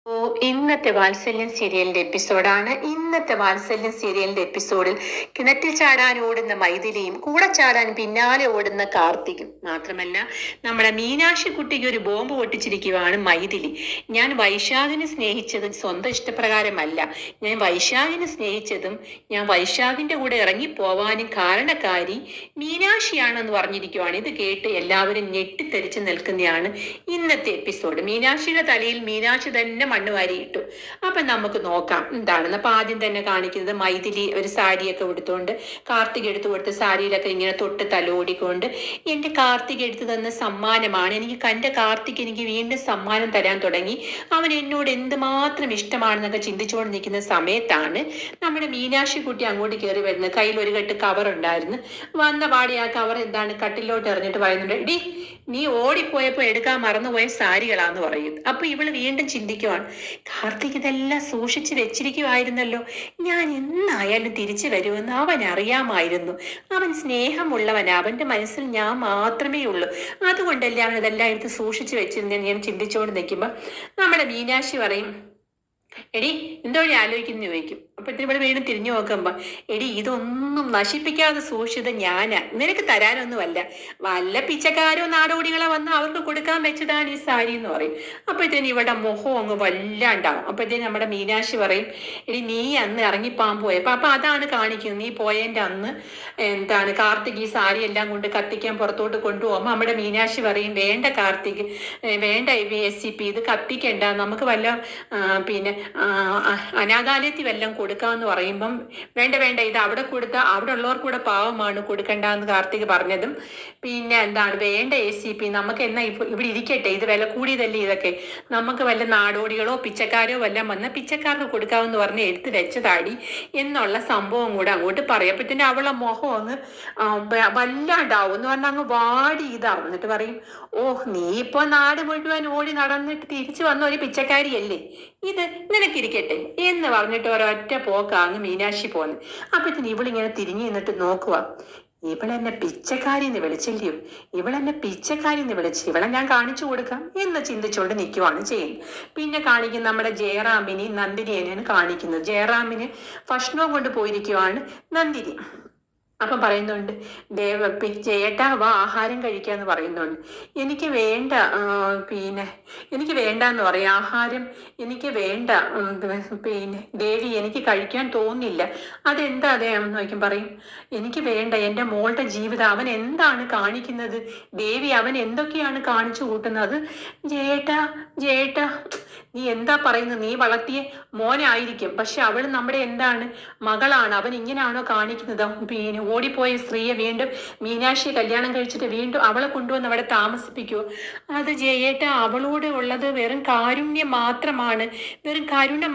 ഓ ഇന്നത്തെ വാത്സല്യം സീരിയലിന്റെ എപ്പിസോഡാണ്. ഇന്നത്തെ വാത്സല്യം സീരിയലിന്റെ എപ്പിസോഡിൽ കിണറ്റിൽ ചാടാൻ ഓടുന്ന മൈഥിലിയും കൂടെ ചാടാൻ പിന്നാലെ ഓടുന്ന കാർത്തികും. മാത്രമല്ല നമ്മുടെ മീനാക്ഷി കുട്ടിക്ക് ഒരു ബോംബ് പൊട്ടിച്ചിരിക്കുകയാണ് മൈഥിലി. ഞാൻ വൈശാഖിനെ സ്നേഹിച്ചതും സ്വന്തം ഇഷ്ടപ്രകാരമല്ല, ഞാൻ വൈശാഖിനെ സ്നേഹിച്ചതും ഞാൻ വൈശാഖിന്റെ കൂടെ ഇറങ്ങിപ്പോവാനും കാരണക്കാരി മീനാക്ഷിയാണെന്ന് പറഞ്ഞിരിക്കുവാണ്. ഇത് കേട്ട് എല്ലാവരും ഞെട്ടിത്തെറിച്ച് നിൽക്കുന്നതാണ് ഇന്നത്തെ എപ്പിസോഡ്. മീനാക്ഷിയുടെ തലയിൽ മീനാക്ഷി തന്നെ മണ്ണ് വാരിയിട്ടു. അപ്പൊ നമുക്ക് നോക്കാം എന്താണെന്ന്. അപ്പൊ ആദ്യം തന്നെ കാണിക്കുന്നത് മൈഥിലി ഒരു സാരിയൊക്കെ ഉടുത്തുകൊണ്ട് കാർത്തിക് എടുത്തു കൊടുത്ത സാരിയിലൊക്കെ ഇങ്ങനെ തൊട്ട് തലോടിക്കൊണ്ട്, എന്റെ കാർത്തിക് എടുത്തു തന്ന സമ്മാനമാണ്, എന്റെ കാർത്തിക് എനിക്ക് വീണ്ടും സമ്മാനം തരാൻ തുടങ്ങി, അവൻ എന്നോട് എന്തുമാത്രം ഇഷ്ടമാണെന്നൊക്കെ ചിന്തിച്ചുകൊണ്ട് നിൽക്കുന്ന സമയത്താണ് നമ്മുടെ മീനാക്ഷി കുട്ടി അങ്ങോട്ട് കയറി വരുന്നത്. കയ്യിൽ ഒരു കെട്ട് കവർ ഉണ്ടായിരുന്നു. വന്ന പാടി ആ കവർ എന്താണ് കട്ടിലോട്ട് എറിഞ്ഞിട്ട് പറയുന്നുണ്ട്, ഡി നീ ഓടിപ്പോയപ്പോ എടുക്കാൻ മറന്നുപോയ സാരികളാന്ന് പറയുന്നു. അപ്പൊ ഇവള് വീണ്ടും ചിന്തിക്കുവാണ്, കാർത്തിക് ഇതെല്ലാം സൂക്ഷിച്ചു വെച്ചിരിക്കുമായിരുന്നല്ലോ, ഞാൻ എന്നായാലും തിരിച്ചു വരുമെന്ന് അവൻ അറിയാമായിരുന്നു. അവൻ സ്നേഹമുള്ളവൻ, അവന്റെ മനസ്സിൽ ഞാൻ മാത്രമേ ഉള്ളൂ, അതുകൊണ്ടല്ലേ അവൻ ഇതെല്ലാം എടുത്ത് സൂക്ഷിച്ചു വെച്ചിരുന്നെന്ന് ഞാൻ ചിന്തിച്ചുകൊണ്ട് നിൽക്കുമ്പോ നമ്മുടെ മീനാക്ഷി പറയും, എടി എന്തോടെ ആലോചിക്കുന്നു ചോദിക്കും. അപ്പോഴത്തേനും ഇവിടെ വീണ്ടും തിരിഞ്ഞു നോക്കുമ്പോ, എടി ഇതൊന്നും നശിപ്പിക്കാതെ സൂക്ഷിച്ചത് ഞാനാ, നിനക്ക് തരാനൊന്നുമല്ല, വല്ല പിച്ചക്കാരോ നാടോടികളോ വന്ന് അവർക്ക് കൊടുക്കാൻ വെച്ചതാണ് ഈ സാരി എന്ന് പറയും. അപ്പോഴത്തേനും ഇവിടെ മുഖം അങ്ങ് വല്ലാണ്ടാവും. അപ്പോഴത്തേനും നമ്മുടെ മീനാക്ഷി പറയും, എടി നീ അന്ന് ഇറങ്ങിപ്പാൻ പോയപ്പോ അപ്പൊ അതാണ് കാണിക്കുന്നത്, നീ പോയതിന്റെ അന്ന് എന്താണ് കാർത്തിക് ഈ സാരി എല്ലാം കൊണ്ട് കത്തിക്കാൻ പുറത്തോട്ട് കൊണ്ടുപോകുമ്പോ നമ്മുടെ മീനാക്ഷി പറയും, വേണ്ട കാർത്തിക്, വേണ്ട SCP, ഇത് കത്തിക്കണ്ട, നമുക്ക് വല്ല പിന്നെ അനാഥാലയത്തിൽ വല്ലതും കൊടുക്കാന്ന് പറയുമ്പം, വേണ്ട വേണ്ട, ഇത് അവിടെ കൊടുത്ത അവിടെ ഉള്ളവർ കൂടെ പാവമാണ്, കൊടുക്കണ്ടെന്ന് കാർത്തിക് പറഞ്ഞതും, പിന്നെ എന്താണ് വേണ്ട SCP, നമുക്ക് എന്നാ ഇവിടെ ഇരിക്കട്ടെ, ഇത് വില കൂടിയതല്ലേ ഇതൊക്കെ, നമുക്ക് വല്ല നാടോടികളോ പിച്ചക്കാരോ വല്ലതും വന്ന പിച്ചക്കാർക്ക് കൊടുക്കാമെന്ന് പറഞ്ഞ് എടുത്ത് വെച്ചതാടി എന്നുള്ള സംഭവം കൂടെ അങ്ങോട്ട് പറയപ്പത്തിന് അവളെ മുഖം അങ്ങ് വല്ലാണ്ടാവും എന്ന് പറഞ്ഞാൽ അങ്ങ് വാടി ഇതാവും. എന്നിട്ട് പറയും, ഓഹ് നീ ഇപ്പൊ നാട് മുഴുവൻ ഓടി നടന്നിട്ട് തിരിച്ചു വന്ന ഒരു പിച്ചക്കാരിയല്ലേ, ഇത് നിനക്കിരിക്കട്ടെ എന്ന് പറഞ്ഞിട്ട് ഒരൊറ്റ പോക്കാങ്ങ് മീനാക്ഷി പോന്ന്. അപ്പത്തിന് ഇവളിങ്ങനെ തിരിഞ്ഞു നിന്നിട്ട് നോക്കുക, ഇവളെന്നെ പിച്ചക്കാരി എന്ന് വിളിച്ചില്ലയോ, ഇവളെന്നെ പിച്ചക്കാരി എന്ന് വിളിച്ച് ഇവളെ ഞാൻ കാണിച്ചു കൊടുക്കാം എന്ന് ചിന്തിച്ചുകൊണ്ട് നിൽക്കുവാണ് ചെയ്യുന്നത്. പിന്നെ കാണിക്കുന്ന നമ്മുടെ ജയറാമിനെയും നന്ദിനിയെയാണ് കാണിക്കുന്നത്. ജയറാമിന് ഭക്ഷണവും കൊണ്ട് പോയിരിക്കുവാണ് നന്ദിനി. അപ്പം പറയുന്നുണ്ട്, ചേട്ടാ വാ ആഹാരം കഴിക്കാന്ന് പറയുന്നുണ്ട്. എനിക്ക് വേണ്ട, പിന്നെ എനിക്ക് വേണ്ടെന്ന് പറയാം, ആഹാരം എനിക്ക് വേണ്ട, പിന്നെ ദേവി എനിക്ക് കഴിക്കാൻ തോന്നില്ല. അതെന്താ എന്ന് നോക്കും പറയും, എനിക്ക് വേണ്ട, എൻ്റെ മോളുടെ ജീവിതം അവൻ എന്താണ് കാണിക്കുന്നത് ദേവി, അവൻ എന്തൊക്കെയാണ് കാണിച്ചു കൂട്ടുന്നത്. ജേട്ടാ ജേട്ടാ നീ എന്താ പറയുന്നത്, നീ വളർത്തിയ മോനായിരിക്കും, പക്ഷെ അവൾ നമ്മുടെ എന്താണ് മകളാണ്, അവൻ ഇങ്ങനെയാണോ കാണിക്കുന്നത്, പിന്നെ ഓടിപ്പോയ സ്ത്രീയെ വീണ്ടും മീനാക്ഷി കല്യാണം കഴിച്ചിട്ട് വീണ്ടും അവളെ കൊണ്ടുവന്ന് അവിടെ താമസിപ്പിക്കുമോ. അത് ജയേട്ട അവളോട് ഉള്ളത് വെറും കാരുണ്യം മാത്രമാണ്, വെറും കാരുണ്യം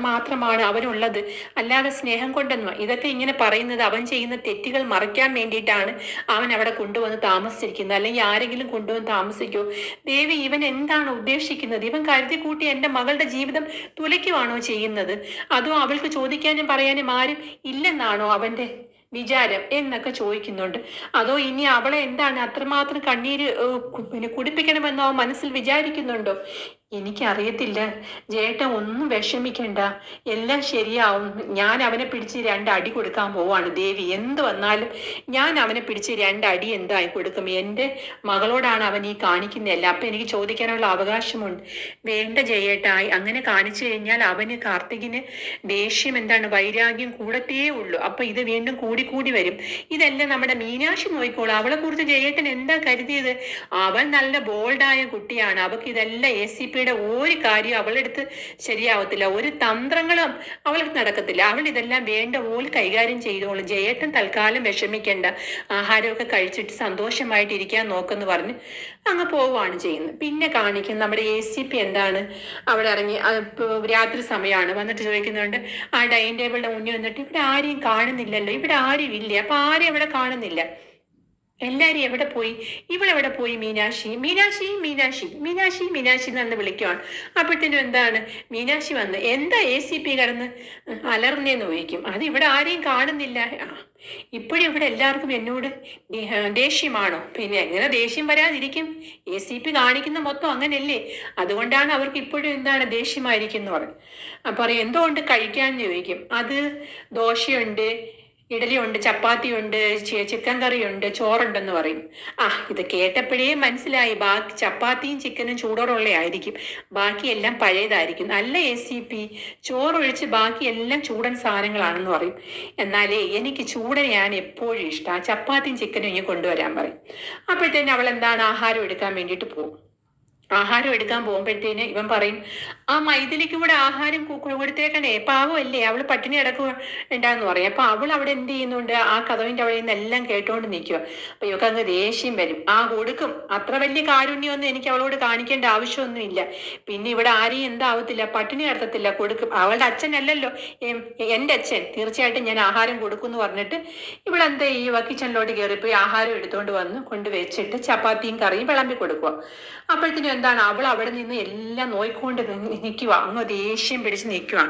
മാത്രമാണ് അവനുള്ളത്, അല്ലാതെ സ്നേഹം കൊണ്ടൊന്നും. ഇതൊക്കെ ഇങ്ങനെ പറയുന്നത് അവൻ ചെയ്യുന്ന തെറ്റുകൾ മറയ്ക്കാൻ വേണ്ടിയിട്ടാണ് അവൻ അവിടെ കൊണ്ടുവന്ന് താമസിച്ചിരിക്കുന്നത്, അല്ലെങ്കിൽ ആരെങ്കിലും കൊണ്ടുവന്ന് താമസിക്കുമോ. ദേവി ഇവൻ എന്താണ് ഉദ്ദേശിക്കുന്നത്, ഇവൻ കരുതി കൂട്ടി എൻ്റെ മകളുടെ ജീവിതം തുലയ്ക്കുവാണോ ചെയ്യുന്നത്, അതോ അവൾക്ക് ചോദിക്കാനും പറയാനും ആരും ഇല്ലെന്നാണോ അവന്റെ വിചാരം എന്നൊക്കെ ചോദിക്കുന്നുണ്ട്. അതോ ഇനി അവളെ എന്താണ് അത്രമാത്രം കണ്ണീര് പിന്നെ കുടിപ്പിക്കണമെന്നോ മനസ്സിൽ വിചാരിക്കുന്നുണ്ടോ. എനിക്കറിയത്തില്ല ജേട്ടൻ, ഒന്നും വിഷമിക്കണ്ട, എല്ലാം ശരിയാവും. ഞാൻ അവനെ പിടിച്ച് 2 അടി കൊടുക്കാൻ പോവാണ് ദേവി, എന്ത് വന്നാലും ഞാൻ അവനെ പിടിച്ച് 2 അടി എന്തായി കൊടുക്കും. എൻ്റെ മകളോടാണ് അവൻ ഈ കാണിക്കുന്നതല്ല, അപ്പൊ എനിക്ക് ചോദിക്കാനുള്ള അവകാശമുണ്ട്. വേണ്ട ജയേട്ടായി, അങ്ങനെ കാണിച്ചു കഴിഞ്ഞാൽ അവന് കാർത്തികിന് ദേഷ്യം എന്താണ് വൈരാഗ്യം കൂടത്തേ ഉള്ളൂ. അപ്പൊ ഇത് വീണ്ടും കൂടി വരും. ഇതെല്ലാം നമ്മുടെ മീനാക്ഷി നോക്കിക്കോളൂ. അവളെ കുറിച്ച് ജയേട്ടൻ എന്താ കരുതിയത്, അവൾ നല്ല ബോൾഡായ കുട്ടിയാണ്, അവൾക്ക് ഇതെല്ലാം SCP ഒരു കാര്യം അവളെടുത്ത് ശരിയാവത്തില്ല, ഒരു തന്ത്രങ്ങളും അവൾക്ക് നടക്കത്തില്ല, അവൾ ഇതെല്ലാം വേണ്ട പോലെ കൈകാര്യം ചെയ്തോളും. ജയേട്ടൻ തൽക്കാലം വിഷമിക്കേണ്ട, ആഹാരമൊക്കെ കഴിച്ചിട്ട് സന്തോഷമായിട്ട് ഇരിക്കാൻ നോക്കെന്ന് പറഞ്ഞ് അങ്ങ് പോവുകയാണ് ചെയ്യുന്നത്. പിന്നെ കാണിക്കും നമ്മുടെ SCP എന്താണ് അവിടെ ഇറങ്ങി, രാത്രി സമയമാണ്, വന്നിട്ട് ചോദിക്കുന്നുണ്ട്, ആ ഡൈനിങ് ടേബിളിന്റെ മുന്നിൽ വന്നിട്ട്, ഇവിടെ ആരെയും കാണുന്നില്ലല്ലോ, ഇവിടെ ആരും ഇല്ലേ, അപ്പൊ ആരെയും ഇവിടെ കാണുന്നില്ല, എല്ലാരും എവിടെ പോയി, ഇവളെവിടെ പോയി, മീനാക്ഷി മീനാക്ഷി മീനാക്ഷി മീനാക്ഷി മീനാക്ഷി എന്ന് വിളിക്കുവാണ്. അപ്പോഴത്തേനും എന്താണ് മീനാക്ഷി വന്ന് എന്താ ACP കിടന്ന് അലർന്നേന്ന് ചോദിക്കും. അത് ഇവിടെ ആരെയും കാണുന്നില്ല. ഇപ്പോഴും ഇവിടെ എല്ലാവർക്കും എന്നോട് ദേഷ്യമാണോ? പിന്നെ എങ്ങനെ ദേഷ്യം വരാതിരിക്കും? ACP കാണിക്കുന്ന മൊത്തം അങ്ങനെയല്ലേ, അതുകൊണ്ടാണ് അവർക്ക് ഇപ്പോഴും എന്താണ് ദേഷ്യമായിരിക്കും പറയും. പറയും എന്തുകൊണ്ട് കഴിക്കാന്ന് ചോദിക്കും. അത് ദോശയുണ്ട്, ഇഡലിയുണ്ട്, ചപ്പാത്തിയുണ്ട്, ചിക്കൻ കറിയുണ്ട്, ചോറുണ്ടെന്ന് പറയും. ഇത് കേട്ടപ്പോഴേ മനസ്സിലായി ബാക്കി ചപ്പാത്തിയും ചിക്കനും ചൂടോടുള്ള ആയിരിക്കും, ബാക്കിയെല്ലാം പഴയതായിരിക്കും. അല്ല ACP, ചോറൊഴിച്ച് ബാക്കിയെല്ലാം ചൂടൻ സാധനങ്ങളാണെന്ന് പറയും. എന്നാലേ എനിക്ക് ചൂടനെയാണ് എപ്പോഴും ഇഷ്ടം, ചപ്പാത്തിയും ചിക്കനും ഇങ്ങനെ കൊണ്ടുവരാൻ പറയും. അപ്പോഴത്തേന് അവൾ എന്താണ് ആഹാരം എടുക്കാൻ വേണ്ടിയിട്ട് പോകും. ആഹാരം എടുക്കാൻ പോകുമ്പോഴത്തേന് ഇവൻ പറയും മൈഥിലിക്ക് കൂടെ ആഹാരം കൊടുത്തേക്കണേ, പാവമല്ലേ, അവള് പട്ടിണി കിടക്കുക ഉണ്ടാന്ന് പറയും. അപ്പൊ അവൾ അവിടെ എന്ത് ചെയ്യുന്നുണ്ട്, ആ കഥവിന്റെ അവിടെ നിന്ന് എല്ലാം കേട്ടോണ്ട് നിൽക്കുക. അപ്പൊ ഇവക്ക് അങ്ങ് ദേഷ്യം വരും. കൊടുക്കും, അത്ര വലിയ കാരുണ്യമൊന്നും എനിക്ക് അവളോട് കാണിക്കേണ്ട ആവശ്യമൊന്നുമില്ല. പിന്നെ ഇവിടെ ആരെയും എന്താവത്തില്ല, പട്ടിണി കിടത്തത്തില്ല, കൊടുക്കും. അവളുടെ അച്ഛനല്ലല്ലോ എന്റെ അച്ഛൻ, തീർച്ചയായിട്ടും ഞാൻ ആഹാരം കൊടുക്കും എന്ന് പറഞ്ഞിട്ട് ഇവളെന്താ ഈ കിച്ചണിലോട്ട് കയറിപ്പോയി ആഹാരം എടുത്തോണ്ട് വന്ന് കൊണ്ടുവച്ചിട്ട് ചപ്പാത്തിയും കറിയും വിളമ്പി കൊടുക്കുക. അപ്പോഴത്തേനും എന്താണ് അവൾ അവിടെ നിന്ന് എല്ലാം നോയിക്കൊണ്ട് നിൽക്കുക, അങ്ങ് ദേഷ്യം പിടിച്ച് നിൽക്കുക.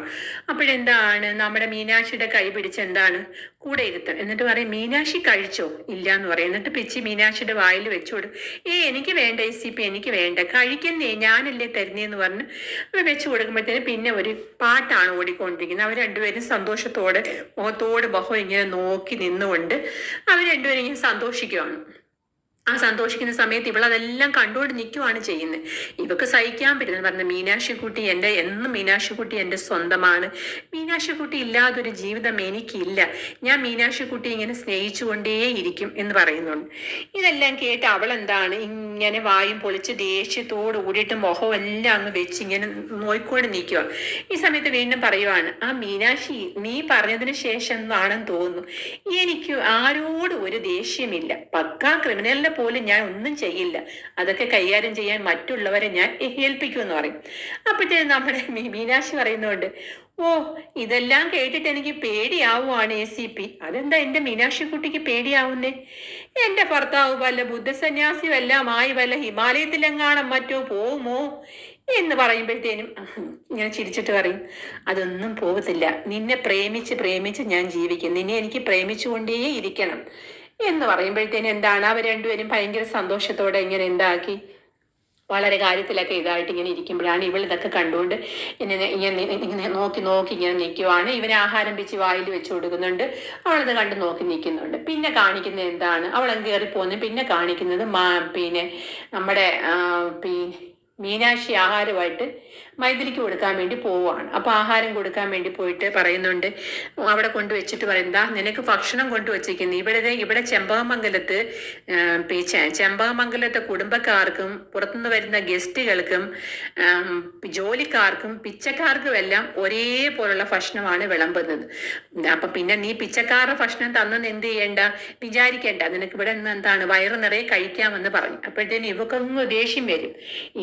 അപ്പോഴെന്താണ് നമ്മുടെ മീനാക്ഷിയുടെ കൈ പിടിച്ച് എന്താണ് കൂടെ ഇരുത്തും. എന്നിട്ട് പറയും മീനാക്ഷി കഴിച്ചോ? ഇല്ല എന്ന് പറയും. എന്നിട്ട് പിച്ചി മീനാക്ഷിയുടെ വായിൽ വെച്ചുകൊടുക്കും. എനിക്ക് വേണ്ട ACP, എനിക്ക് വേണ്ട, കഴിക്കുന്നേ, ഞാനല്ലേ തരുന്നേന്ന് പറഞ്ഞ് വെച്ചു കൊടുക്കുമ്പോഴത്തേന് പിന്നെ ഒരു പാട്ടാണ് ഓടിക്കൊണ്ടിരിക്കുന്നത്. അവർ രണ്ടുപേരും സന്തോഷത്തോടെ മുഖത്തോട് മുഖം ഇങ്ങനെ നോക്കി നിന്നുകൊണ്ട് അവർ രണ്ടുപേരും ഇങ്ങനെ സന്തോഷിക്കുകയാണ്. സന്തോഷിക്കുന്ന സമയത്ത് ഇവളതെല്ലാം കണ്ടുകൊണ്ട് നിൽക്കുവാണ് ചെയ്യുന്നത്. ഇവക്ക് സഹിക്കാൻ പറ്റുന്നത് പറഞ്ഞ മീനാക്ഷിക്കുട്ടി എന്നും മീനാക്ഷിക്കുട്ടി എൻ്റെ സ്വന്തമാണ്, മീനാക്ഷിക്കുട്ടി ഇല്ലാതൊരു ജീവിതം എനിക്കില്ല, ഞാൻ മീനാക്ഷിക്കുട്ടി ഇങ്ങനെ സ്നേഹിച്ചുകൊണ്ടേയിരിക്കും എന്ന് പറയുന്നുണ്ട്. ഇതെല്ലാം കേട്ട് അവളെന്താണ് ഇങ്ങനെ വായും പൊളിച്ച് ദേഷ്യത്തോട് കൂടിയിട്ട് മുഖം എല്ലാം അങ്ങ് വെച്ച് ഇങ്ങനെ നോയിക്കൊണ്ട് നിൽക്കുക. ഈ സമയത്ത് വീണ്ടും പറയുവാണ് മീനാക്ഷി, നീ പറഞ്ഞതിന് ശേഷം ആണെന്ന് തോന്നുന്നു എനിക്ക് ആരോടും ഒരു ദേഷ്യമില്ല, പക്കാ ക്രിമിനലിനെ പോലും ഞാൻ ഒന്നും ചെയ്യില്ല, അതൊക്കെ കൈകാര്യം ചെയ്യാൻ മറ്റുള്ളവരെ ഞാൻ ഏൽപ്പിക്കുമെന്ന് പറയും. അപ്പോഴത്തേക്കും നമ്മുടെ മീനാക്ഷി പറയുന്നുണ്ട് ഇതെല്ലാം കേട്ടിട്ട് എനിക്ക് പേടിയാവുകയാണ് ACP. അതെന്താ എന്റെ മീനാക്ഷി കുട്ടിക്ക് പേടിയാവുന്നേ? എന്റെ ഭർത്താവ് വല്ല ബുദ്ധസന്യാസി വല്ലമായി വല്ല ഹിമാലയത്തിലെങ്ങാണം മറ്റോ പോവുമോ എന്ന് പറയുമ്പോഴത്തേനും ഇങ്ങനെ ചിരിച്ചിട്ട് പറയും അതൊന്നും പോകത്തില്ല, നിന്നെ പ്രേമിച്ച് പ്രേമിച്ച് ഞാൻ ജീവിക്കും, നിന്നെ എനിക്ക് പ്രേമിച്ചുകൊണ്ടേ ഇരിക്കണം എന്ന് പറയുമ്പോഴത്തേനും എന്താണ് അവർ രണ്ടുപേരും ഭയങ്കര സന്തോഷത്തോടെ ഇങ്ങനെ എന്താക്കി വളരെ കാര്യത്തിലൊക്കെ ഇതായിട്ട് ഇങ്ങനെ ഇരിക്കുമ്പോഴാണ് ഇവൾ ഇതൊക്കെ കണ്ടുകൊണ്ട് ഇങ്ങനെ നോക്കി നോക്കി ഇങ്ങനെ നിൽക്കുവാണ്. ഇവനെ ആഹാരം വെച്ച് വായിൽ വെച്ച് കൊടുക്കുന്നുണ്ട്, അവളത് കണ്ട് നോക്കി നിൽക്കുന്നുണ്ട്. പിന്നെ കാണിക്കുന്നത് എന്താണ്, അവൾ കയറി പോകുന്നത് പിന്നെ കാണിക്കുന്നത് പിന്നെ നമ്മുടെ മീനാക്ഷി ആഹാരമായിട്ട് മൈഥിലിക്ക് കൊടുക്കാൻ വേണ്ടി പോവുകയാണ്. അപ്പൊ ആഹാരം കൊടുക്കാൻ വേണ്ടി പോയിട്ട് പറയുന്നുണ്ട്, അവിടെ കൊണ്ടുവച്ചിട്ട് പറയുന്നതാ നിനക്ക് ഭക്ഷണം കൊണ്ടുവച്ചിരിക്കുന്നു. ഇവിടെ ചെമ്പകമംഗലത്ത് ചെമ്പകമംഗലത്തെ കുടുംബക്കാർക്കും പുറത്തുനിന്ന് വരുന്ന ഗസ്റ്റുകൾക്കും ജോലിക്കാർക്കും പിച്ചക്കാർക്കും എല്ലാം ഒരേപോലുള്ള ഭക്ഷണമാണ് വിളമ്പുന്നത്. അപ്പൊ പിന്നെ നീ പിച്ചക്കാരുടെ ഭക്ഷണം തന്നെന്ന് എന്ത് ചെയ്യണ്ട, വിചാരിക്കേണ്ട, നിനക്ക് ഇവിടെ നിന്ന് എന്താണ് വയറ് നിറയെ കഴിക്കാമെന്ന് പറഞ്ഞു. അപ്പോഴത്തേനും ഇവക്കൊന്ന് ദേഷ്യം വരും.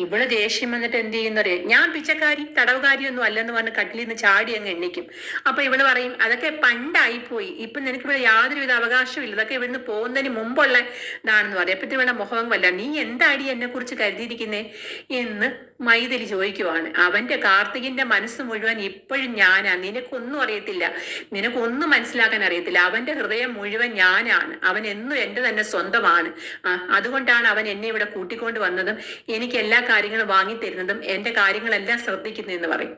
ഇവള് ദേഷ്യം വന്നിട്ട് എന്ത് ചെയ്യുന്നറിയാം, ഞാൻ പിച്ചക്കാരി തടവുകാരിയൊന്നും അല്ലെന്ന് പറഞ്ഞ് കട്ടിലിൽ നിന്ന് ചാടി അങ്ങ് എണ്ണിക്കും. അപ്പൊ ഇവള് പറയും അതൊക്കെ പണ്ടായിപ്പോയി, ഇപ്പൊ നിനക്ക് ഇവിടെ യാതൊരുവിധ അവകാശമില്ല, ഇതൊക്കെ ഇവിടുന്ന് പോകുന്നതിന് മുമ്പുള്ള ഇതാണെന്ന് പറയും. അപ്പത്തിന് വേണ്ട മുഖം വല്ല നീ എന്താടി എന്നെ കുറിച്ച് കരുതിയിരിക്കുന്നേ എന്ന് മൈഥിലി ചോദിക്കുവാണ്. അവന്റെ കാർത്തികിന്റെ മനസ്സ് മുഴുവൻ ഇപ്പോഴും ഞാനാ, നിനക്കൊന്നും അറിയത്തില്ല, നിനക്കൊന്നും മനസ്സിലാക്കാൻ അറിയത്തില്ല, അവന്റെ ഹൃദയം മുഴുവൻ ഞാനാണ്, അവൻ എന്നും എന്റെ തന്നെ സ്വന്തമാണ്, അതുകൊണ്ടാണ് അവൻ എന്നെ ഇവിടെ കൂട്ടിക്കൊണ്ട് വന്നതും എനിക്ക് എല്ലാ കാര്യങ്ങളും വാങ്ങിത്തരുന്നതും എന്റെ കാര്യങ്ങളെല്ലാം ശ്രദ്ധിക്കുന്നതെന്ന് പറയും.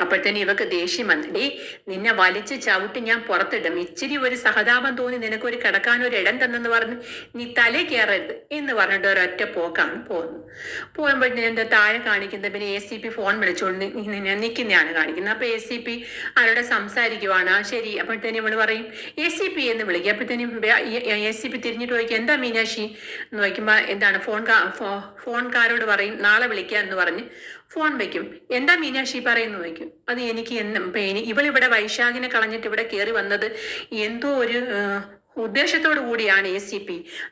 അപ്പോഴത്തേന് ഇവക്ക് ദേഷ്യം വന്നിട്ടേ നിന്നെ വലിച്ച് ചവിട്ടി ഞാൻ പുറത്തിടും, ഇച്ചിരി ഒരു സഹതാപം തോന്നി നിനക്കൊരു കിടക്കാനൊരു ഇടം തന്നെന്ന് പറഞ്ഞ് നീ തലേ കയറരുത് എന്ന് പറഞ്ഞിട്ട് ഒരൊറ്റ പോക്കാണ് പോകുന്നത്. പോകുമ്പോഴത്തേന് എന്താ താഴെ കാണിക്കുന്നത് പിന്നെ ACP ഫോൺ വിളിച്ചുകൊണ്ട് നിൽക്കുന്നതാണ് കാണിക്കുന്നത്. അപ്പൊ ACP ആരോടെ സംസാരിക്കുവാണ്. ശരി. അപ്പോഴത്തേനും ഇവള് പറയും ACP എന്ന് വിളിക്കുക. അപ്പോഴത്തേനും ACP തിരിഞ്ഞിട്ട് ചോദിക്കും എന്താ മീനാക്ഷി എന്ന് ചോദിക്കുമ്പോ എന്താണ് ഫോൺകാരോട് പറയും നാളെ വിളിക്കുക എന്ന് പറഞ്ഞ് ഫോൺ വെക്കും. എന്താ മീനാക്ഷി പറയുന്നു ചോദിക്കും. അത് എനിക്ക് ഇവളിവിടെ വൈശാഖിനെ കളഞ്ഞിട്ട് ഇവിടെ കയറി വന്നത് എന്തോ ഉദ്ദേശത്തോടു കൂടിയാണ് ACP.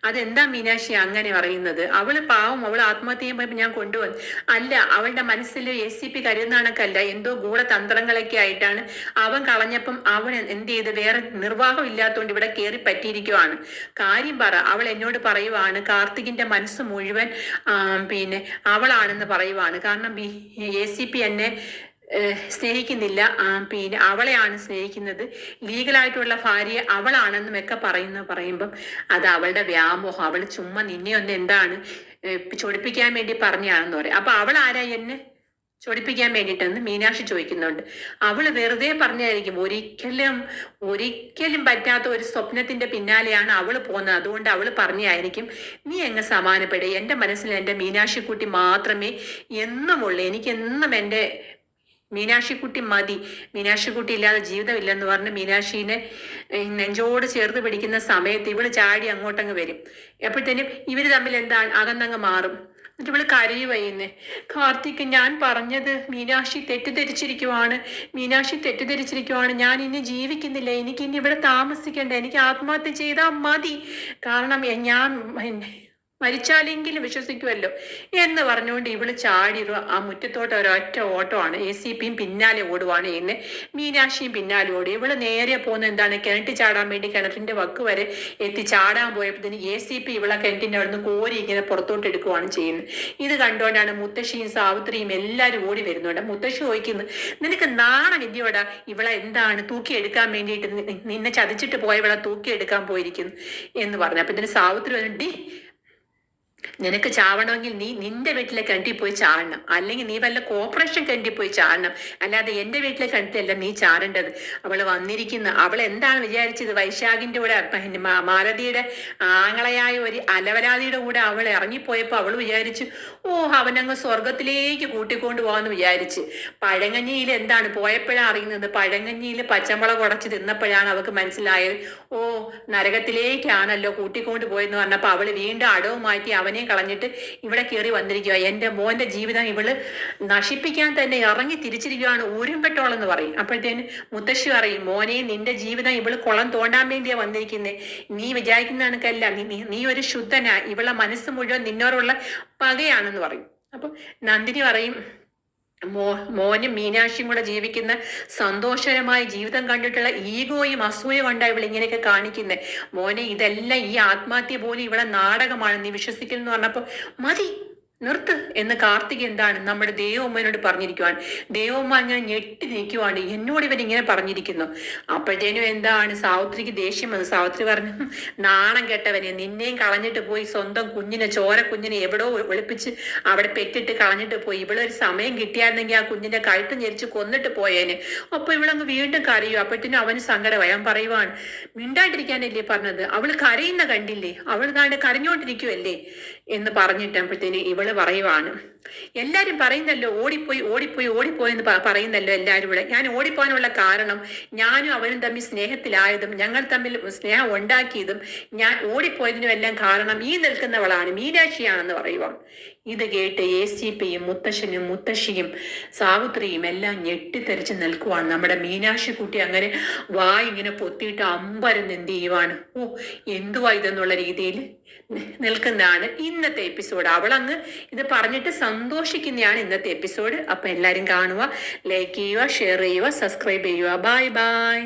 അതെന്താ മീനാക്ഷി അങ്ങനെ പറയുന്നത്? അവള് പാവം, അവൾ ആത്മഹത്യ ചെയ്യുമ്പോൾ ഞാൻ കൊണ്ടുവന്നു അല്ല, അവളുടെ മനസ്സിൽ ACP കരുതുന്നണക്കല്ല, എന്തോ ഗൂഢതന്ത്രങ്ങളൊക്കെ ആയിട്ടാണ് അവൻ കളഞ്ഞപ്പം അവൻ എന്ത് ചെയ്ത് വേറെ നിർവാഹം ഇല്ലാത്തതുകൊണ്ട് ഇവിടെ കയറി പറ്റിയിരിക്കുവാണ്. കാര്യം പറ. അവൾ എന്നോട് പറയുവാണ് കാർത്തികിന്റെ മനസ്സ് മുഴുവൻ പിന്നെ അവളാണെന്ന് പറയുവാണ്. കാരണം ACP എന്നെ സ്നേഹിക്കുന്നില്ല, പിന്നെ അവളെയാണ് സ്നേഹിക്കുന്നത്, ലീഗലായിട്ടുള്ള ഭാര്യ അവളാണെന്നും ഒക്കെ പറയുമ്പം അത് അവളുടെ വ്യാമോഹം. അവൾ ചുമ്മാ നിന്നെ ഒന്ന് എന്താണ് ചൊടിപ്പിക്കാൻ വേണ്ടി പറഞ്ഞാണെന്ന് പറയും. അപ്പൊ അവൾ ആരാ എന്നെ ചൊടിപ്പിക്കാൻ വേണ്ടിയിട്ടെന്ന് മീനാക്ഷി ചോദിക്കുന്നുണ്ട്. അവള് വെറുതെ പറഞ്ഞായിരിക്കും. ഒരിക്കലും പറ്റാത്ത ഒരു സ്വപ്നത്തിന്റെ പിന്നാലെയാണ് അവള് പോകുന്നത്. അതുകൊണ്ട് അവള് പറഞ്ഞായിരിക്കും. നീ അങ്ങ് സമാനപ്പെടുക. എന്റെ മനസ്സിൽ എന്റെ മീനാക്ഷിക്കുട്ടി മാത്രമേ എന്നുമുള്ളൂ. എനിക്കെന്നും എന്റെ മീനാക്ഷിക്കുട്ടി മതി, മീനാക്ഷിക്കുട്ടി ഇല്ലാതെ ജീവിതമില്ലെന്ന് പറഞ്ഞ് മീനാക്ഷിനെ നെഞ്ചോട് ചേർത്ത് പിടിക്കുന്ന സമയത്ത് ഇവള് ചാടി അങ്ങോട്ടങ്ങ് വരും. എപ്പോഴത്തേനും ഇവര് തമ്മിൽ എന്താണ് അകന്നങ്ങ് മാറും. എന്നിട്ട് ഇവള് കരയുവയ്യുന്നേ. കാർത്തിക്, ഞാൻ പറഞ്ഞത് മീനാക്ഷി തെറ്റിദ്ധരിച്ചിരിക്കുവാണ്. ഞാൻ ഇനി ജീവിക്കുന്നില്ല, എനിക്ക് ഇനി ഇവിടെ താമസിക്കണ്ട, എനിക്ക് ആത്മഹത്യ ചെയ്താൽ മതി. കാരണം ഞാൻ മരിച്ചാലെങ്കിലും വിശ്വസിക്കുമല്ലോ എന്ന് പറഞ്ഞുകൊണ്ട് ഇവള് ചാടി ആ മുറ്റത്തോട്ട് ഒരൊറ്റ ഓട്ടമാണ്. ACPയും പിന്നാലെ ഓടുവാണ് ചെയ്യുന്നത്, മീനാക്ഷിയും പിന്നാലെ ഓടി. ഇവള് നേരെ പോകുന്ന എന്താണ് കിണറ്റി ചാടാൻ വേണ്ടി കിണറ്റിന്റെ വക്ക് വരെ എത്തി ചാടാൻ പോയപ്പോഴത്തേന് ACP ഇവളെ കിണറ്റിന്റെ അവിടുന്ന് കോരി ഇങ്ങനെ പുറത്തോട്ട് എടുക്കുവാണ് ചെയ്യുന്നത്. ഇത് കണ്ടുകൊണ്ടാണ് മുത്തശ്ശിയും സാവിത്രിയും എല്ലാവരും ഓടി വരുന്നുണ്ട്. മുത്തശ്ശി ചോദിക്കുന്നു, നിനക്ക് നാണം ഇല്ലയോടാ? ഇവളെ എന്താണ് തൂക്കിയെടുക്കാൻ വേണ്ടിയിട്ട് നിന്നെ ചതിച്ചിട്ട് പോയവളെ തൂക്കിയെടുക്കാൻ പോയിരിക്കുന്നു എന്ന് പറഞ്ഞു. അപ്പൊ ഇതിന് സാവിത്രി പറഞ്ഞു, നിനക്ക് ചാവണമെങ്കിൽ നീ നിന്റെ വീട്ടിലെ കിണറ്റിൽ പോയി ചാടണം, അല്ലെങ്കിൽ നീ വല്ല കോർപ്പറേഷൻ കിണറ്റിൽ പോയി ചാടണം, അല്ലാതെ എന്റെ വീട്ടിലെ കിണറ്റിലല്ല നീ ചാടേണ്ടത്. അവള് വന്നിരിക്കുന്ന അവൾ എന്താണ് വിചാരിച്ചത്? വൈശാഖിന്റെ കൂടെ മാലതിയുടെ ആങ്ങളയായ ഒരു അലവലാതിയുടെ കൂടെ അവൾ ഇറങ്ങിപ്പോയപ്പോ അവൾ വിചാരിച്ചു, അവനങ്ങ് സ്വർഗത്തിലേക്ക് കൂട്ടിക്കൊണ്ട് പോകാന്ന് വിചാരിച്ച്. പഴങ്ങഞ്ഞിയിൽ എന്താണ് പോയപ്പോഴാണ് അറിയുന്നത്, പഴങ്ങഞ്ഞിയിൽ പച്ചമുളക് ഉടച്ച് തിന്നപ്പോഴാണ് അവൾക്ക് മനസ്സിലായത്, നരകത്തിലേക്കാണല്ലോ കൂട്ടിക്കൊണ്ട് പോയെന്ന് പറഞ്ഞപ്പോ അവള് വീണ്ടും അടവ് മാറ്റി അവനെ കളഞ്ഞിട്ട് ഇവിടെ കയറി വന്നിരിക്കുക. എന്റെ മോന്റെ ജീവിതം ഇവള് നശിപ്പിക്കാൻ തന്നെ ഇറങ്ങി തിരിച്ചിരിക്കുകയാണ്, ഊരുംപെട്ടോളെന്ന് പറയും. അപ്പോഴത്തേന് മുത്തശ്ശി പറയും, മോനെ നിന്റെ ജീവിതം ഇവള് കുളം തോണ്ടാൻ വേണ്ടിയാ വന്നിരിക്കുന്നേ, നീ വിചാരിക്കുന്ന കണക്കല്ല, നീ ഒരു ശുദ്ധനാ, ഇവളെ മനസ്സ് മുഴുവൻ നിന്നോടുള്ള പകയാണെന്ന് പറയും. അപ്പൊ നന്ദിനി പറയും, മോനും മീനാക്ഷിയും കൂടെ ജീവിക്കുന്ന സന്തോഷകരമായ ജീവിതം കണ്ടിട്ടുള്ള ഈഗോയും അസൂയ കൊണ്ടാണ് ഇവൾ ഇങ്ങനെയൊക്കെ കാണിക്കുന്നത്. മോനെ, ഇതെല്ലാം ഈ ആത്മഹത്യ പോലും ഇവളെ നാടകമാണ്, നീ വിശ്വസിക്കുന്നു പറഞ്ഞപ്പോ മതി നിർത്ത് എന്ന് കാർത്തിക് എന്താണ് നമ്മുടെ ദേവമ്മനോട് പറഞ്ഞിരിക്കുവാണ്. ദേവമ്മ അങ്ങനെ ഞെട്ടി നിൽക്കുവാണ്, എന്നോട് ഇവരിങ്ങനെ പറഞ്ഞിരിക്കുന്നു. അപ്പോഴത്തേനും എന്താണ് സാവിത്രിക്ക് ദേഷ്യം വന്നു. സാവിത്രി പറഞ്ഞു, നാണം കെട്ടവനെ, നിന്നെയും കളഞ്ഞിട്ട് പോയി, സ്വന്തം കുഞ്ഞിനെ, ചോര കുഞ്ഞിനെ എവിടോ ഒളിപ്പിച്ച് അവിടെ പെറ്റിട്ട് കളഞ്ഞിട്ട് പോയി. ഇവളൊരു സമയം കിട്ടിയായിരുന്നെങ്കിൽ ആ കുഞ്ഞിന്റെ കഴുത്ത് ഞെരിച്ച് കൊന്നിട്ട് പോയേന്. അപ്പൊ ഇവളങ്ങ് വീണ്ടും കരയും. അപ്പോഴത്തേനും അവന് സങ്കടമായി. അവൻ പറയുവാണ്, മിണ്ടാണ്ടിരിക്കാനല്ലേ പറഞ്ഞത്, അവള് കരയുന്ന കണ്ടില്ലേ, അവൾ നാട് കരഞ്ഞോണ്ടിരിക്കുവല്ലേ എന്ന് പറഞ്ഞിട്ടപ്പോഴത്തേന് ഇവള് പറയുവാണ്, എല്ലാരും പറയുന്നല്ലോ ഓടിപ്പോയി എന്ന് പറയുന്നല്ലോ എല്ലാരും കൂടെ. ഞാൻ ഓടിപ്പോകാനുള്ള കാരണം ഞാനും അവനും തമ്മിൽ സ്നേഹത്തിലായതും ഞങ്ങൾ തമ്മിൽ സ്നേഹം ഉണ്ടാക്കിയതും ഞാൻ ഓടിപ്പോയതിനും എല്ലാം കാരണം ഈ നിൽക്കുന്നവളാണ്, മീനാക്ഷിയാണെന്ന് പറയുവാണ്. ഇത് കേട്ട് ACPയും മുത്തശ്ശനും മുത്തശ്ശിയും സാവിത്രിയും എല്ലാം ഞെട്ടിത്തെറിച്ച് നിൽക്കുവാണ്. നമ്മുടെ മീനാക്ഷി കുട്ടി അങ്ങനെ ഇങ്ങനെ പൊത്തിയിട്ട് അമ്പരം എന്ത് ചെയ്യുവാണ്, എന്തുവാ ഇതെന്നുള്ള രീതിയിൽ നിൽക്കുന്നതാണ് ഇന്നത്തെ എപ്പിസോഡ്. അവളങ്ങ് ഇത് പറഞ്ഞിട്ട് സന്തോഷിക്കുന്നതാണ് ഇന്നത്തെ എപ്പിസോഡ്. അപ്പൊ എല്ലാരും കാണുക, ലൈക്ക് ചെയ്യുക, ഷെയർ ചെയ്യുക, സബ്സ്ക്രൈബ് ചെയ്യുക. Bye bye.